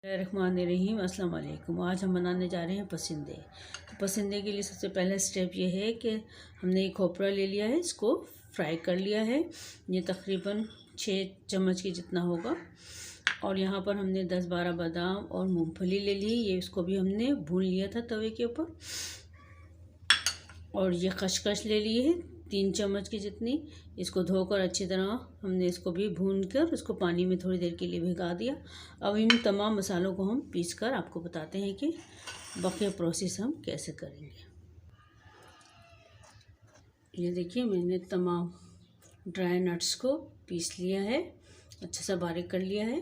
रहमानिर्रहीम। अस्सलाम वालेकुम। आज हम बनाने जा रहे हैं पसंदे। तो पसंदे के लिए सबसे पहला स्टेप ये है कि हमने एक खोपरा ले लिया है, इसको फ्राई कर लिया है। ये तकरीबन 6 चम्मच की जितना होगा। और यहाँ पर हमने 10-12 बादाम और मूंगफली ले ली। ये इसको भी हमने भून लिया था तवे के ऊपर। और ये खसखस ले लिए है 3 चम्मच की जितनी। इसको धोकर अच्छी तरह हमने इसको भी भून कर इसको पानी में थोड़ी देर के लिए भिगा दिया। अब इन तमाम मसालों को हम पीस कर आपको बताते हैं कि बाकी प्रोसेस हम कैसे करेंगे। ये देखिए, मैंने तमाम ड्राई नट्स को पीस लिया है, अच्छा सा बारीक कर लिया है।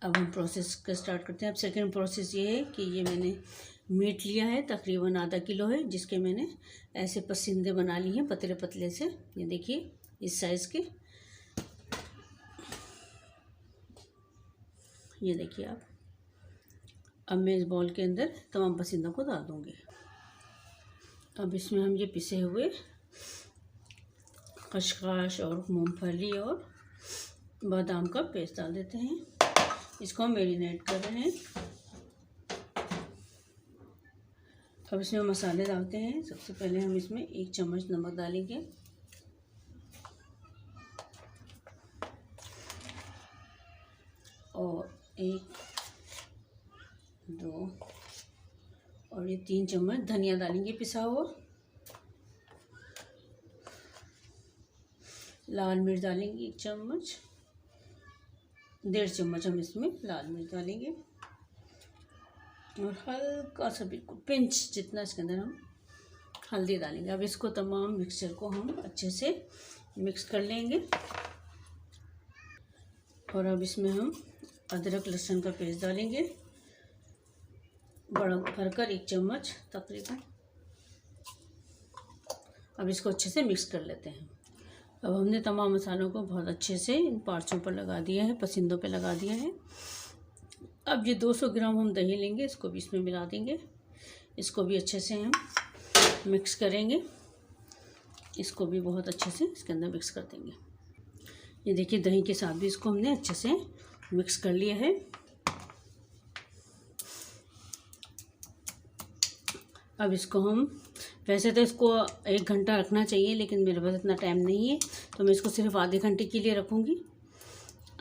अब हम प्रोसेस का स्टार्ट करते हैं। अब सेकंड प्रोसेस ये है कि ये मैंने मीट लिया है, तकरीबन आधा किलो है, जिसके मैंने ऐसे पसंदे बना लिए हैं पतले पतले से। ये देखिए इस साइज़ के। ये देखिए आप। अब मैं इस बॉल के अंदर तमाम पसंदों को डाल दूँगी। अब इसमें हम ये पिसे हुए खसखस और मूंगफली और बादाम का पेस्ट डाल देते हैं। इसको हम मैरिनेट कर रहे हैं। अब इसमें मसाले डालते हैं। सबसे पहले हम इसमें 1 चम्मच नमक डालेंगे। और 1, 2 और ये 3 चम्मच धनिया डालेंगे पिसा हुआ। लाल मिर्च डालेंगे 1 चम्मच। 1.5 चम्मच हम इसमें लाल मिर्च डालेंगे। और हल्का सा बिल्कुल पिंच जितना इसके अंदर हम हल्दी डालेंगे। अब इसको तमाम मिक्सचर को हम अच्छे से मिक्स कर लेंगे। और अब इसमें हम अदरक लहसुन का पेस्ट डालेंगे, बड़ा भरकर 1 चम्मच तकरीबन। अब इसको अच्छे से मिक्स कर लेते हैं। अब हमने तमाम मसालों को बहुत अच्छे से इन पार्ट्सों पर लगा दिया है, पसंदों पे लगा दिया है। अब ये 200 ग्राम हम दही लेंगे, इसको भी इसमें मिला देंगे। इसको भी अच्छे से हम मिक्स करेंगे। इसको भी बहुत अच्छे से इसके अंदर मिक्स कर देंगे। ये देखिए, दही के साथ भी इसको हमने अच्छे से मिक्स कर लिया है। अब इसको हम, वैसे तो इसको 1 घंटा रखना चाहिए, लेकिन मेरे पास इतना टाइम नहीं है, तो मैं इसको सिर्फ आधे घंटे के लिए रखूँगी।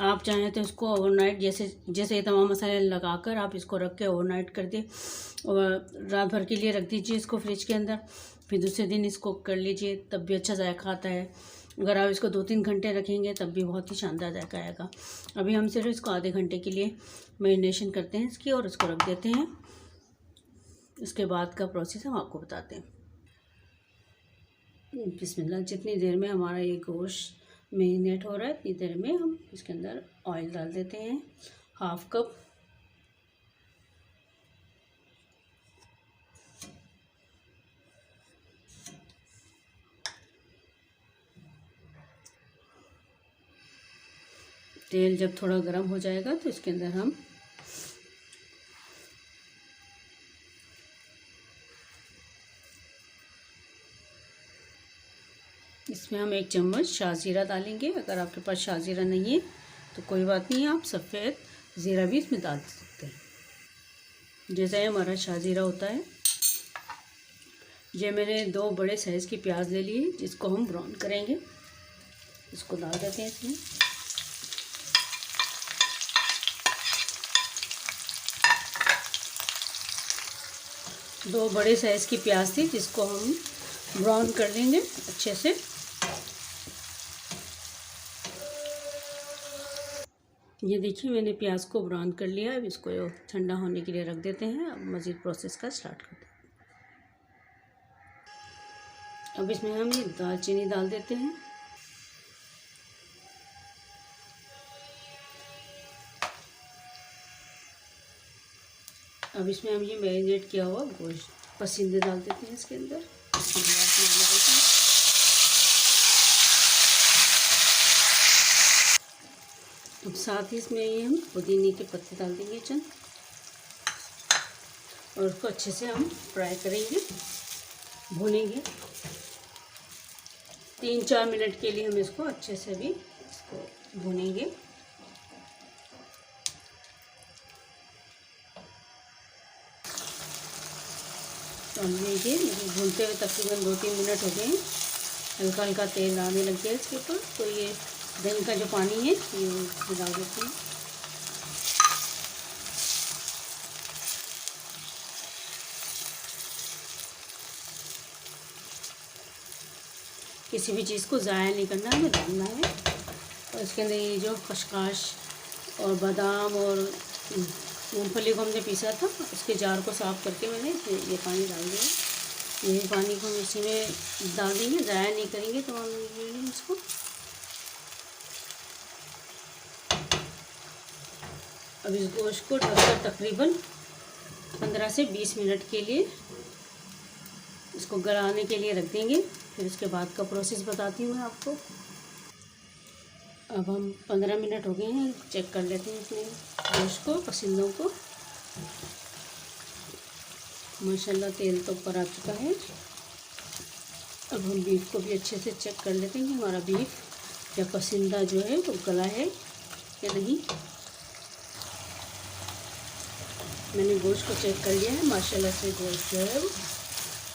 आप चाहें तो इसको ओवरनाइट, जैसे ये तमाम मसाले लगाकर आप इसको रख के ओवरनाइट कर दे और रात भर के लिए रख दीजिए इसको फ्रिज के अंदर। फिर दूसरे दिन इसको कर लीजिए, तब भी अच्छा जायका आता है। अगर आप इसको 2-3 घंटे रखेंगे तब भी बहुत ही शानदार जायका आएगा। अभी हम सिर्फ इसको आधे घंटे के लिए मैरिनेशन करते हैं इसकी, और इसको रख देते हैं। इसके बाद का प्रोसेस हम आपको बताते हैं। बिस्मिल्लाह। जितनी देर में हमारा ये गोश्त मैरिनेट हो रहा है, इतनी देर में हम इसके अंदर ऑयल डाल देते हैं, 1/2 कप। तेल जब थोड़ा गर्म हो जाएगा तो इसके अंदर हम इसमें हम 1 चम्मच शाहजीरा डालेंगे। अगर आपके पास शाहजीरा नहीं है तो कोई बात नहीं है, आप सफ़ेद ज़ीरा भी इसमें डाल सकते हैं, जैसा हमारा शाहजीरा होता है। ये मैंने 2 बड़े साइज़ की प्याज ले ली, जिसको हम ब्राउन करेंगे। इसको डाल देते हैं इसमें। दो बड़े साइज़ की प्याज थी, जिसको हम ब्राउन कर लेंगे अच्छे से। ये देखिए, मैंने प्याज को ब्राउन कर लिया। अब इसको ठंडा होने के लिए रख देते हैं। अब मज़ीद प्रोसेस का स्टार्ट करते हैं। अब इसमें हम ये दालचीनी डाल देते हैं। अब इसमें हम ये मैरिनेट किया हुआ गोश्त पसंदे डाल देते हैं इसके अंदर। अब साथ ही इसमें ये हम पुदीने के पत्ते डाल देंगे चंद, और उसको अच्छे से हम फ्राई करेंगे, भूनेंगे। 3-4 मिनट के लिए हम इसको अच्छे से भी इसको भूनेंगे। तो हम देखिए भूनते हुए तकरीबन 2-3 मिनट हो गए हैं। हल्का हल्का तेल आने लग गया इसके ऊपर। तो ये दही का जो पानी है ये डाल देते हैं। किसी भी चीज़ को ज़ाया नहीं करना है, हमें डालना है। और इसके अंदर ये जो खसखस और बादाम और मूंगफली को हमने पीसा था, उसके जार को साफ़ करके मैंने ये पानी डाल दिया। यही पानी को हम इसी में डाल देंगे, ज़ाया नहीं करेंगे तमाम इंग्रेडिएंट्स को। अब इस गोश्त को ढककर तकरीबन 15 से 20 मिनट के लिए इसको गलाने के लिए रख देंगे। फिर इसके बाद का प्रोसेस बताती हूँ मैं आपको। अब हम 15 मिनट हो गए हैं, चेक कर लेते हैं अपने गोश्त को, पसंदों को। माशाल्लाह तेल तो ऊपर आ चुका है। अब हम बीफ को भी अच्छे से चेक कर लेते हैं कि हमारा बीफ या पसंदा जो है वो गला है या नहीं। मैंने गोश्त को चेक कर लिया है, माशाल्लाह से गोश्त जो है वो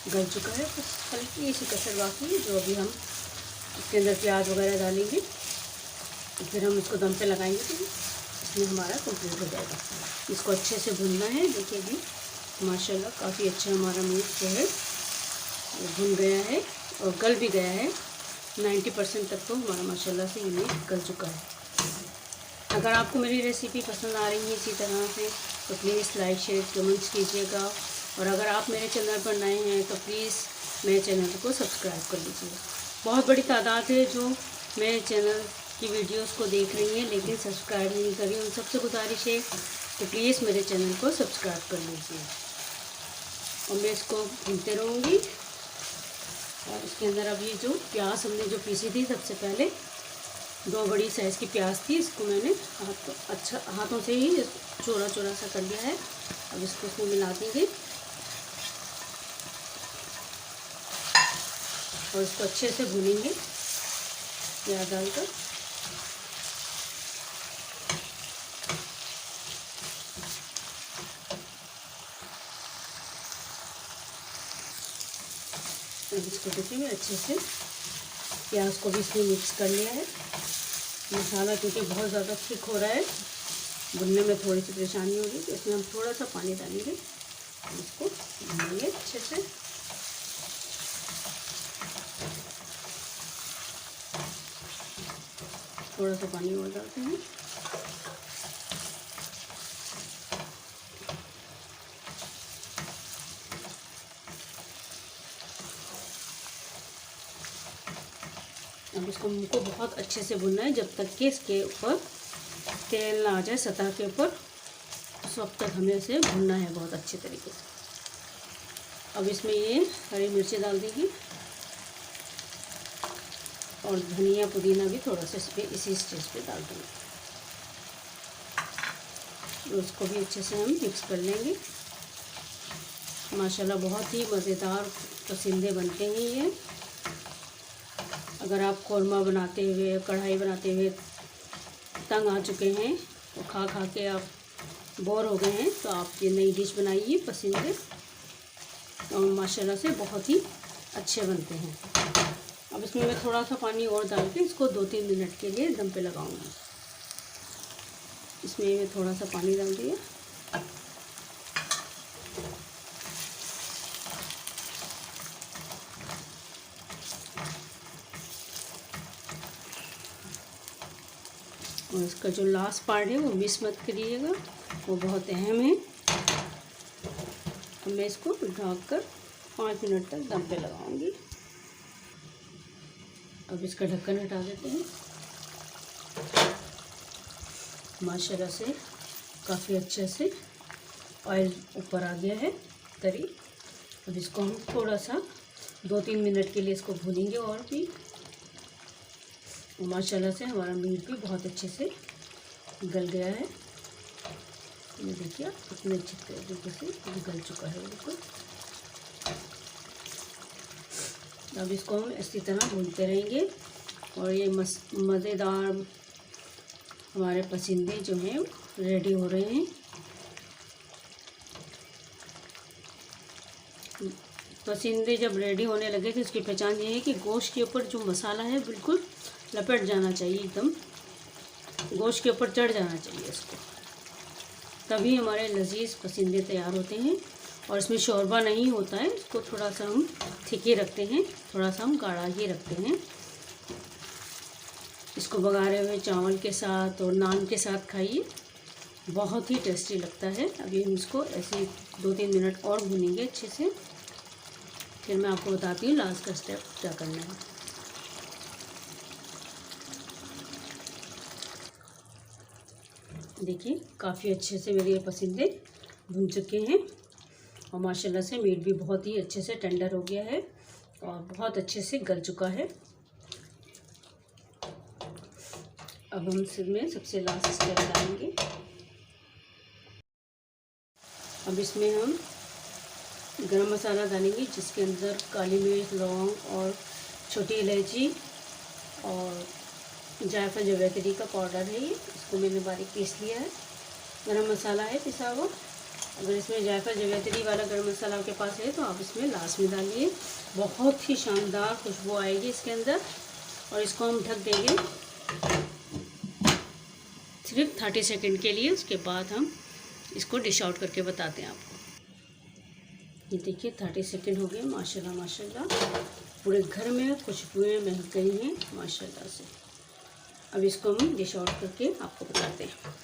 गल चुका है। बस हल्की सी कसर बाकी है, जो अभी हम इसके अंदर प्याज वगैरह डालेंगे तो फिर हम इसको दम पे लगाएंगे तो इसमें हमारा कंप्लीट हो जाएगा। इसको अच्छे से भुनना है। देखिए भी माशाल्लाह काफ़ी अच्छा हमारा मीट जो है वो भुन गया है और गल भी गया है। 90% तक तो हमारा माशाल्लाह से ये मीट गल चुका है। अगर आपको मेरी रेसिपी पसंद आ रही है इसी तरह से तो प्लीज़ लाइक शेयर कमेंट्स कीजिएगा। और अगर आप मेरे चैनल पर नए हैं तो प्लीज़ मेरे चैनल को सब्सक्राइब कर लीजिएगा। बहुत बड़ी तादाद है जो मेरे चैनल की वीडियोस को देख रही हैं लेकिन सब्सक्राइब नहीं कर रही। उन सबसे गुजारिश है कि प्लीज़ मेरे चैनल को सब्सक्राइब कर लीजिए। और मैं इसको भूनते रहूँगी। और इसके अंदर अब ये जो प्याज हमने जो पीसी थी, सबसे पहले 2 बड़ी साइज़ की प्याज थी, इसको मैंने हाथों से ही चौड़ा चौड़ा सा कर लिया है। अब इसको इसमें मिला देंगे और इसको अच्छे से भूनेंगे प्याज डालकर। अब इसको देखिए मैं अच्छे से प्याज को भी इसमें मिक्स कर लिया है। मसाला क्योंकि बहुत ज़्यादा थिक हो रहा है, भुनने में थोड़ी सी परेशानी होगी, तो इसमें हम थोड़ा सा पानी डालेंगे, इसको भूनेंगे अच्छे से। थोड़ा सा पानी और डालते हैं। अब इसको हमको बहुत अच्छे से भुनना है जब तक कि इसके ऊपर तेल ना आ जाए सतह के ऊपर। उस वक्त तक हमें इसे भुनना है बहुत अच्छे तरीके से। अब इसमें ये हरी मिर्ची डाल देंगे और धनिया पुदीना भी थोड़ा सा इस पर इसी स्टेज पे डाल देंगे। उसको भी अच्छे से हम मिक्स कर लेंगे। माशाल्लाह बहुत ही मज़ेदार पसंदे बनते हैं ये। अगर आप कौरमा बनाते हुए, कढ़ाई बनाते हुए तंग आ चुके हैं तो खा खा के आप बोर हो गए हैं तो आप ये नई डिश बनाइए पसंदे, और माशाल्लाह से बहुत ही अच्छे बनते हैं। अब इसमें मैं थोड़ा सा पानी और डाल के इसको 2-3 मिनट के लिए दम पे लगाऊंगी। इसमें मैं थोड़ा सा पानी डाल दिया। और इसका जो लास्ट पार्ट है वो मिस मत करिएगा, वो बहुत अहम है। अब मैं इसको ढककर 5 मिनट तक दम पे लगाऊंगी। अब इसका ढक्कन हटा देते हैं। माशाल्लाह से काफ़ी अच्छे से ऑयल ऊपर आ गया है करी। अब इसको हम थोड़ा सा 2-3 मिनट के लिए इसको भूनेंगे और भी। माशाल्लाह से हमारा मीट भी बहुत अच्छे से गल गया है। ये देखिए कितने अच्छे तरीके से गल चुका है बिल्कुल। अब इसको हम इसी तरह भूनते रहेंगे और ये मज़ेदार हमारे पसंदे जो हैं रेडी हो रहे हैं। पसिंदे जब रेडी होने लगे तो इसकी पहचान ये है कि गोश्त के ऊपर जो मसाला है बिल्कुल लपेट जाना चाहिए, एकदम गोश्त के ऊपर चढ़ जाना चाहिए इसको, तभी हमारे लजीज पसिंदे तैयार होते हैं। और इसमें शोरबा नहीं होता है, इसको थोड़ा सा हम थिक ही रखते हैं, थोड़ा सा हम गाढ़ा ही रखते हैं। इसको बघारे हुए चावल के साथ और नान के साथ खाइए, बहुत ही टेस्टी लगता है। अभी हम इसको ऐसे 2-3 मिनट और भूनेंगे अच्छे से, फिर मैं आपको बताती हूँ लास्ट का स्टेप क्या करना है। देखिए काफ़ी अच्छे से मेरे ये पसिंदे भुन चुके हैं और माशाल्लाह से मीट भी बहुत ही अच्छे से टेंडर हो गया है और बहुत अच्छे से गल चुका है। अब हम इसमें सबसे लास्ट स्टेप डालेंगे। अब इसमें हम गरम मसाला डालेंगे, जिसके अंदर काली मिर्च, लौंग और छोटी इलायची और जायफल जावित्री का पाउडर है ये, इसको मैंने बारीक पीस लिया है। गरम मसाला है पिसा हुआ। अगर इसमें जायफल जावित्री वाला गरम मसाला आपके पास है तो आप इसमें लास्ट में डालिए, बहुत ही शानदार खुशबू आएगी इसके अंदर। और इसको हम ढक देंगे सिर्फ 30 सेकंड के लिए, उसके बाद हम इसको डिश आउट करके बताते हैं आपको। ये देखिए 30 सेकंड हो गए, माशाल्लाह माशाल्लाह पूरे घर में खुशबुएं महक गई हैं माशाल्लाह से। अब इसको हम डिश आउट करके आपको बताते हैं।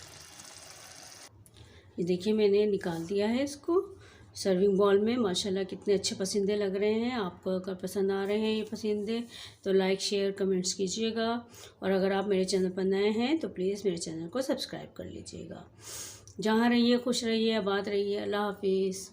ये देखिए मैंने निकाल दिया है इसको सर्विंग बॉल में। माशाल्लाह कितने अच्छे पसिंदे लग रहे हैं। आपको अगर पसंद आ रहे हैं ये पसिंदे तो लाइक शेयर कमेंट्स कीजिएगा, और अगर आप मेरे चैनल पर नए हैं तो प्लीज़ मेरे चैनल को सब्सक्राइब कर लीजिएगा। जहाँ रहिए खुश रहिए, आबाद रहिए। अल्लाह हाफिज़।